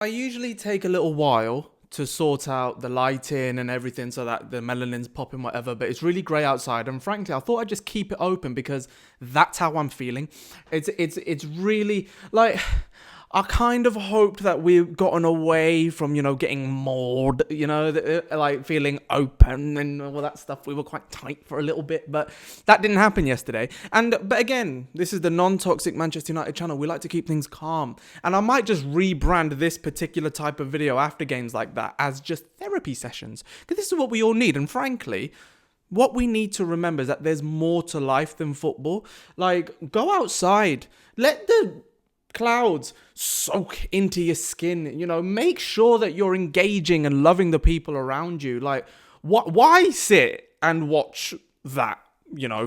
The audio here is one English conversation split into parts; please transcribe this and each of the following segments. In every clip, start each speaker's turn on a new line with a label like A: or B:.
A: I usually take a little while to sort out the lighting and everything so that the melanin's popping, whatever, but it's really grey outside, and frankly I thought I'd just keep it open because that's how I'm feeling. It's really like, I kind of hoped that we've gotten away from, getting mauled, like feeling open and all that stuff. We were quite tight for a little bit, but that didn't happen yesterday. But again, this is the non-toxic Manchester United channel. We like to keep things calm. And I might just rebrand this particular type of video after games like that as just therapy sessions, because this is what we all need. And frankly, what we need to remember is that there's more to life than football. Like, go outside, let the clouds soak into your skin, make sure that you're engaging and loving the people around you. Like, why sit and watch that,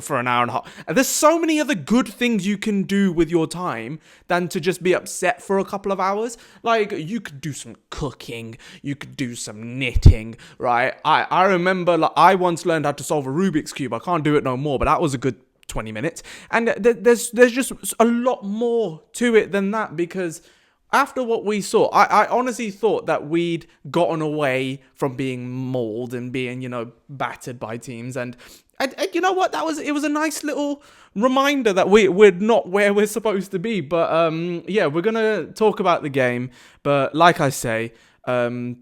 A: for an hour and a half? And there's so many other good things you can do with your time than to just be upset for a couple of hours. Like, you could do some cooking, you could do some knitting, right? I remember, like, I once learned how to solve a Rubik's Cube. I can't do it no more, but that was a good 20 minutes. And there's just a lot more to it than that, because after what we saw, I honestly thought that we'd gotten away from being mauled and being, battered by teams. And you know what? It was a nice little reminder that we're not where we're supposed to be. But yeah, we're gonna talk about the game. But like I say,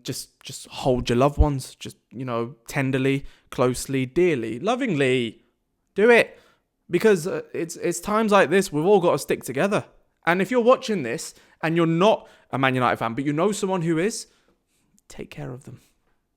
A: just hold your loved ones, just tenderly, closely, dearly, lovingly. Do it. Because it's times like this, we've all got to stick together. And if you're watching this and you're not a Man United fan, but you know someone who is, take care of them.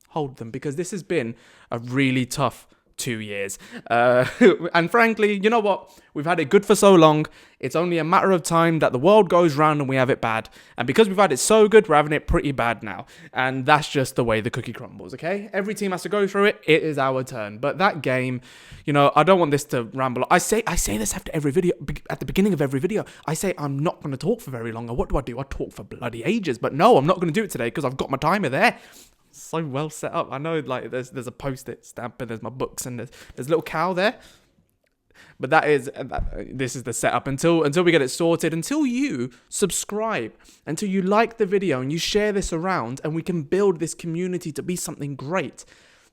A: Hold them, because this has been a really tough 2 years. And frankly, you know what? We've had it good for so long. It's only a matter of time that the world goes round and we have it bad. And because we've had it so good, we're having it pretty bad now. And that's just the way the cookie crumbles, okay? Every team has to go through it. It is our turn. But that game, I don't want this to ramble. I say this after every video, at the beginning of every video. I say I'm not going to talk for very long. Or what do? I talk for bloody ages. But no, I'm not going to do it today because I've got my timer there. So well set up. I know, like, there's a post-it stamp and there's my books and there's a little cow there. But this is the setup until we get it sorted, until you subscribe, until you like the video and you share this around and we can build this community to be something great.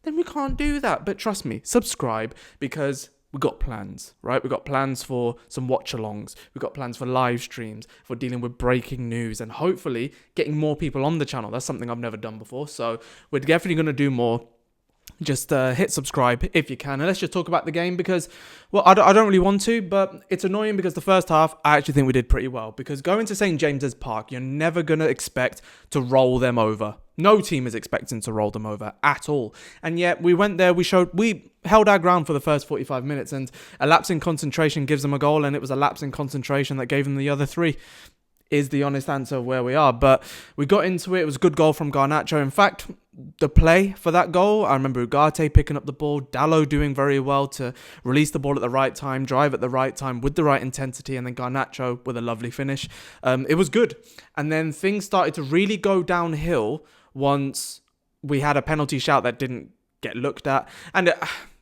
A: Then we can't do that. But trust me, subscribe, because we've got plans, right? We've got plans for some watch-alongs. We've got plans for live streams, for dealing with breaking news, and hopefully getting more people on the channel. That's something I've never done before. So we're definitely going to do more. Just hit subscribe if you can. And let's just talk about the game, because, well, I don't really want to, but it's annoying because the first half, I actually think we did pretty well. Because going to St. James's Park, you're never going to expect to roll them over. No team is expecting to roll them over at all. And yet we went there, we held our ground for the first 45 minutes, and a lapse in concentration gives them a goal, and it was a lapse in concentration that gave them the other three, is the honest answer of where we are. But we got into it. It was a good goal from Garnacho. In fact, the play for that goal, I remember Ugarte picking up the ball, Dalot doing very well to release the ball at the right time, drive at the right time with the right intensity, and then Garnacho with a lovely finish. It was good. And then things started to really go downhill once we had a penalty shout that didn't get looked at. And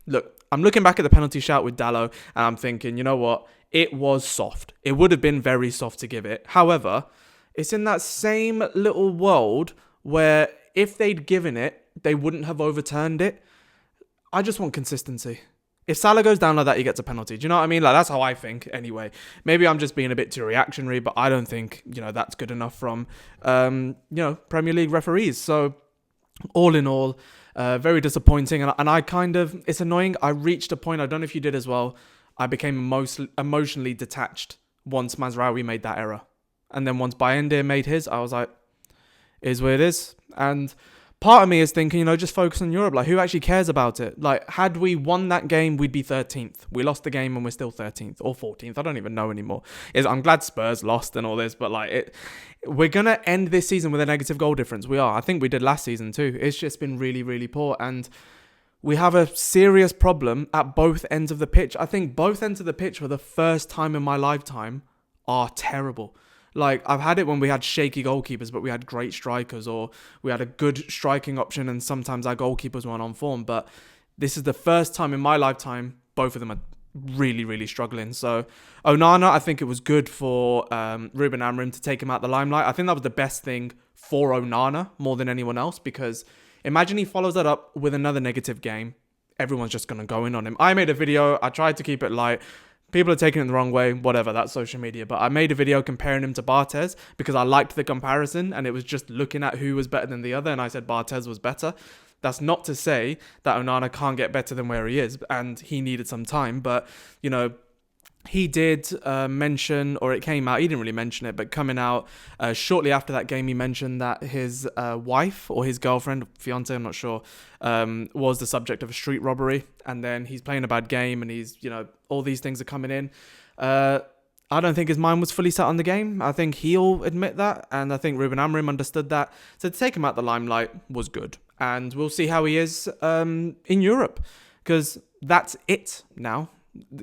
A: look, I'm looking back at the penalty shout with Dalot, and I'm thinking, you know what? It was soft. It would have been very soft to give it. However, it's in that same little world where if they'd given it, they wouldn't have overturned it. I just want consistency. If Salah goes down like that, he gets a penalty. Do you know what I mean? Like, that's how I think anyway. Maybe I'm just being a bit too reactionary, but I don't think, that's good enough from, Premier League referees. So all in all, very disappointing. And I kind of, it's annoying. I reached a point, I don't know if you did as well, I became emotionally detached once Mazraoui made that error. And then once Bayindir made his, I was like, is what it is. And part of me is thinking, just focus on Europe. Like, who actually cares about it? Like, had we won that game, we'd be 13th. We lost the game and we're still 13th or 14th. I don't even know anymore. I'm glad Spurs lost and all this, but we're going to end this season with a negative goal difference. We are. I think we did last season too. It's just been really, really poor. And we have a serious problem at both ends of the pitch. I think both ends of the pitch for the first time in my lifetime are terrible. Like, I've had it when we had shaky goalkeepers, but we had great strikers, or we had a good striking option and sometimes our goalkeepers weren't on form. But this is the first time in my lifetime both of them are really, really struggling. So Onana, I think it was good for Ruben Amorim to take him out the limelight. I think that was the best thing for Onana more than anyone else, because imagine he follows that up with another negative game. Everyone's just going to go in on him. I made a video. I tried to keep it light. People are taking it the wrong way, whatever, that's social media. But I made a video comparing him to Barthez because I liked the comparison, and it was just looking at who was better than the other, and I said Barthez was better. That's not to say that Onana can't get better than where he is, and he needed some time. But, you know, he did mention, or it came out, he didn't really mention it, but coming out shortly after that game, he mentioned that his wife or his girlfriend, fiance, I'm not sure, was the subject of a street robbery. And then he's playing a bad game, and he's, you know, all these things are coming in. I don't think his mind was fully set on the game. I think he'll admit that. And I think Ruben Amorim understood that. So to take him out the limelight was good. And we'll see how he is in Europe, because that's it now.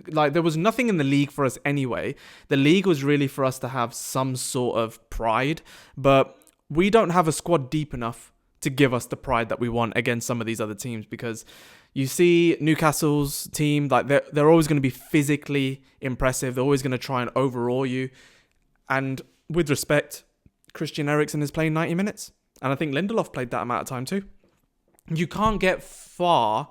A: Like, there was nothing in the league for us anyway. The league was really for us to have some sort of pride, but we don't have a squad deep enough to give us the pride that we want against some of these other teams, because you see Newcastle's team, like they're always going to be physically impressive. They're always going to try and overawe you. And with respect, Christian Eriksen is playing 90 minutes. And I think Lindelof played that amount of time too. You can't get far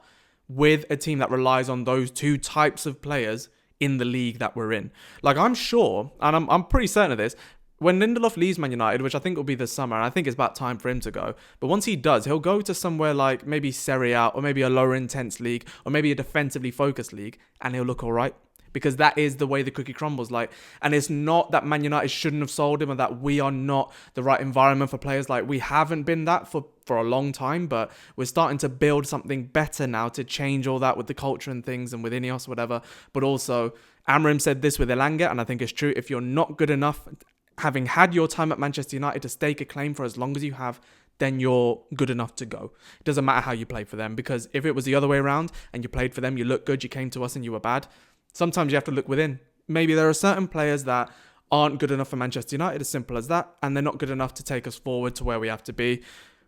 A: with a team that relies on those two types of players in the league that we're in. Like, I'm sure, and I'm pretty certain of this, when Lindelof leaves Man United, which I think will be this summer, and I think it's about time for him to go, but once he does, he'll go to somewhere like maybe Serie A, or maybe a lower intense league, or maybe a defensively focused league, and he'll look all right. Because that is the way the cookie crumbles. Like, and it's not that Man United shouldn't have sold him, or that we are not the right environment for players. Like, we haven't been that for a long time, but we're starting to build something better now to change all that with the culture and things, and with Ineos, whatever. But also, Amorim said this with Elanga, and I think it's true. If you're not good enough, having had your time at Manchester United, to stake a claim for as long as you have, then you're good enough to go. It doesn't matter how you play for them, because if it was the other way around and you played for them, you looked good, you came to us and you were bad, sometimes you have to look within. Maybe there are certain players that aren't good enough for Manchester United, as simple as that, and they're not good enough to take us forward to where we have to be.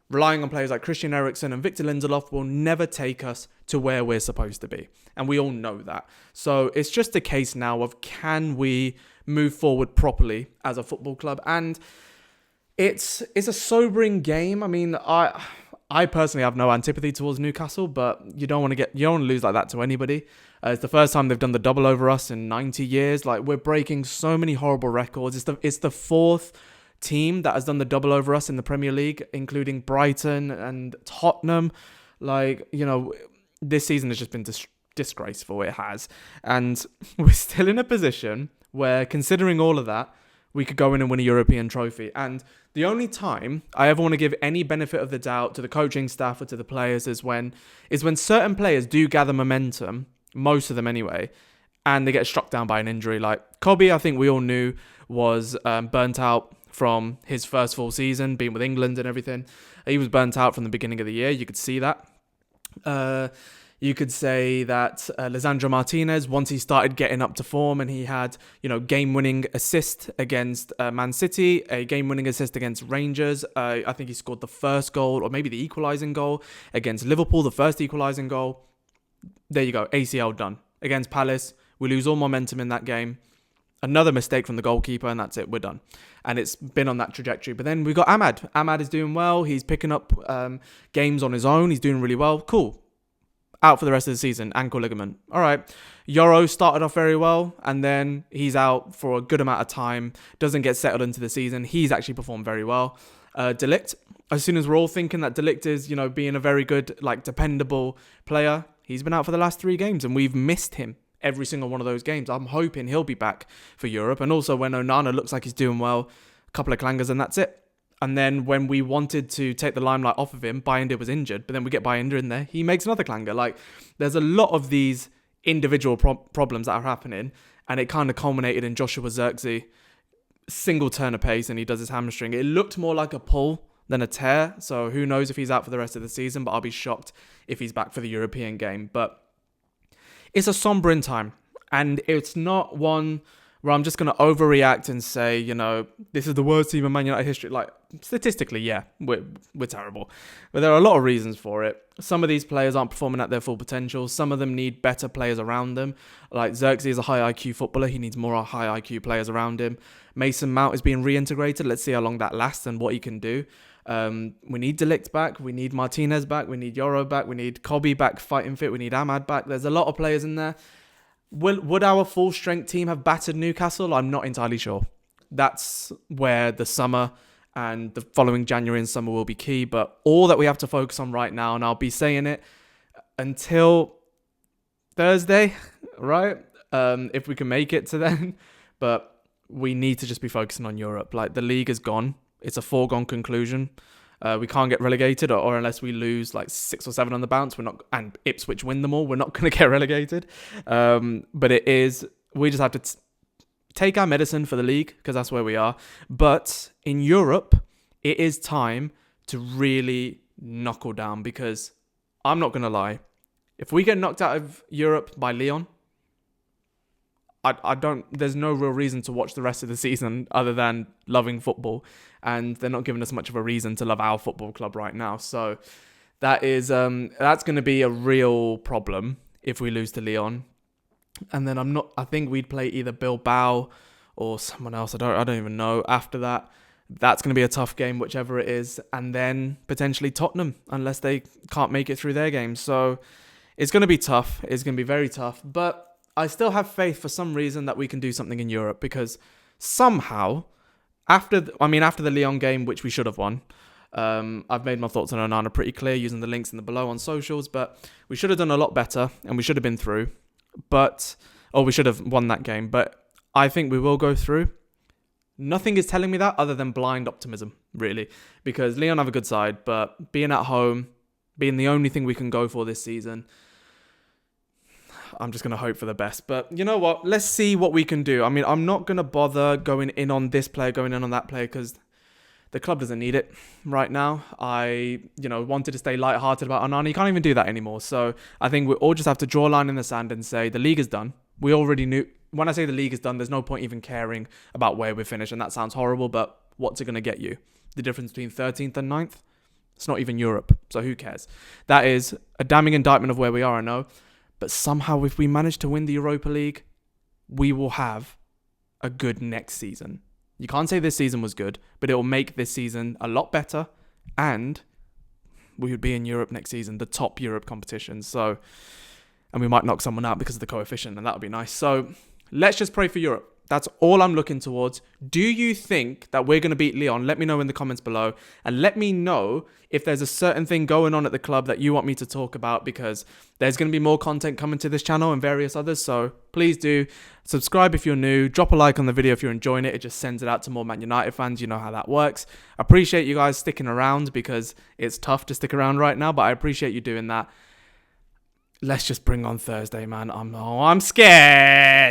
A: Relying on players like Christian Eriksen and Victor Lindelof will never take us to where we're supposed to be. And we all know that. So it's just a case now of, can we move forward properly as a football club? And it's a sobering game. I mean, I personally have no antipathy towards Newcastle, but you don't want to lose like that to anybody. It's the first time they've done the double over us in 90 years. Like, we're breaking so many horrible records. It's the fourth team that has done the double over us in the Premier League, including Brighton and Tottenham. Like, you know, this season has just been disgraceful. It has. And we're still in a position where, considering all of that, we could go in and win a European trophy. And the only time I ever want to give any benefit of the doubt to the coaching staff or to the players is when certain players do gather momentum, most of them anyway, and they get struck down by an injury. Like Kobe, I think we all knew was burnt out from his first full season, being with England and everything. He was burnt out from the beginning of the year. You could see that. You could say that Lisandro Martinez, once he started getting up to form and he had, you know, game-winning assist against Man City, a game-winning assist against Rangers. I think he scored the first goal, or maybe the equalising goal against Liverpool, the first equalising goal. There you go, ACL done. Against Palace, we lose all momentum in that game. Another mistake from the goalkeeper, and that's it, we're done. And it's been on that trajectory. But then we got Ahmad. Ahmad is doing well. He's picking up games on his own. He's doing really well. Cool. Out for the rest of the season, ankle ligament. All right. Yoro started off very well, and then he's out for a good amount of time. Doesn't get settled into the season. He's actually performed very well. De Ligt, as soon as we're all thinking that De Ligt is, you know, being a very good, like, dependable player, he's been out for the last 3 games, and we've missed him every single one of those games. I'm hoping he'll be back for Europe. And also, when Onana looks like he's doing well, a couple of clangers and that's it. And then when we wanted to take the limelight off of him, Bayindir was injured, but then we get Bayindir in there, he makes another clanger. Like, there's a lot of these individual problems that are happening, and it kind of culminated in Joshua Zirkzee, single turn of pace, and he does his hamstring. It looked more like a pull than a tear, so who knows if he's out for the rest of the season, but I'll be shocked if he's back for the European game. But it's a sombering time, and it's not one where I'm just going to overreact and say, you know, this is the worst team in Man United history. Like, statistically, yeah, we're terrible. But there are a lot of reasons for it. Some of these players aren't performing at their full potential. Some of them need better players around them. Like, Xerxes is a high IQ footballer. He needs more high IQ players around him. Mason Mount is being reintegrated. Let's see how long that lasts and what he can do. We need De Ligt back. We need Martinez back. We need Yoro back. We need Kobe back fighting fit. We need Ahmad back. There's a lot of players in there. Would our full strength team have battered Newcastle? I'm not entirely sure. That's where the summer and the following January and summer will be key. But all that we have to focus on right now, and I'll be saying it until Thursday, right? If we can make it to then. But we need to just be focusing on Europe. Like, the league is gone. It's a foregone conclusion. We can't get relegated, or unless we lose like 6 or 7 on the bounce, we're not. And Ipswich win them all, we're not going to get relegated. But we just have to take our medicine for the league, because that's where we are. But in Europe, it is time to really knuckle down, because I'm not going to lie, if we get knocked out of Europe by Lyon, there's no real reason to watch the rest of the season other than loving football. And they're not giving us much of a reason to love our football club right now. So that's going to be a real problem if we lose to Lyon. And then I think we'd play either Bilbao or someone else. I don't even know. After that, that's going to be a tough game, whichever it is. And then potentially Tottenham, unless they can't make it through their game. So it's going to be tough. It's going to be very tough. But I still have faith for some reason that we can do something in Europe, because somehow, after the Lyon game, which we should have won, I've made my thoughts on Onana pretty clear using the links in the below on socials, but we should have done a lot better and we should have been through. We should have won that game, but I think we will go through. Nothing is telling me that other than blind optimism, really, because Lyon have a good side, but being at home, being the only thing we can go for this season, I'm just going to hope for the best. But you know what? Let's see what we can do. I mean, I'm not going to bother going in on this player, going in on that player, because the club doesn't need it right now. I wanted to stay lighthearted about Onana. You can't even do that anymore. So I think we all just have to draw a line in the sand and say the league is done. We already knew. When I say the league is done, there's no point even caring about where we finish. And that sounds horrible, but what's it going to get you? The difference between 13th and 9th? It's not even Europe. So who cares? That is a damning indictment of where we are, I know. But somehow, if we manage to win the Europa League, we will have a good next season. You can't say this season was good, but it will make this season a lot better. And we would be in Europe next season, the top Europe competition. So, and we might knock someone out because of the coefficient, and that would be nice. So let's just pray for Europe. That's all I'm looking towards. Do you think that we're going to beat Lyon? Let me know in the comments below. And let me know if there's a certain thing going on at the club that you want me to talk about, because there's going to be more content coming to this channel and various others. So please do subscribe if you're new. Drop a like on the video if you're enjoying it. It just sends it out to more Man United fans. You know how that works. I appreciate you guys sticking around, because it's tough to stick around right now, but I appreciate you doing that. Let's just bring on Thursday, man. I'm scared.